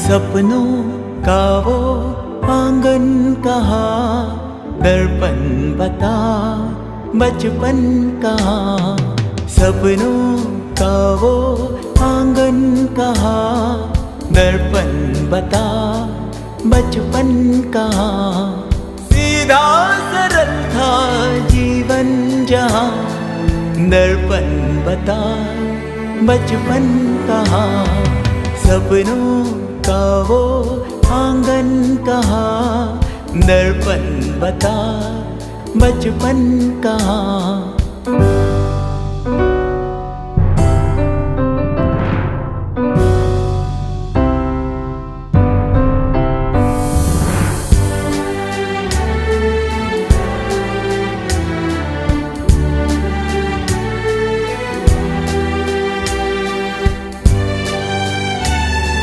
सपनों का वो आंगन कहाँ, दर्पण बता बचपन कहाँ। सपनों का वो आंगन कहाँ, दर्पण बता बचपन कहाँ। सीधा सरल था जीवन जहाँ, दर्पण बता बचपन कहाँ। सपनों का वो आंगन कहाँ, दर्पण बता बचपन कहाँ।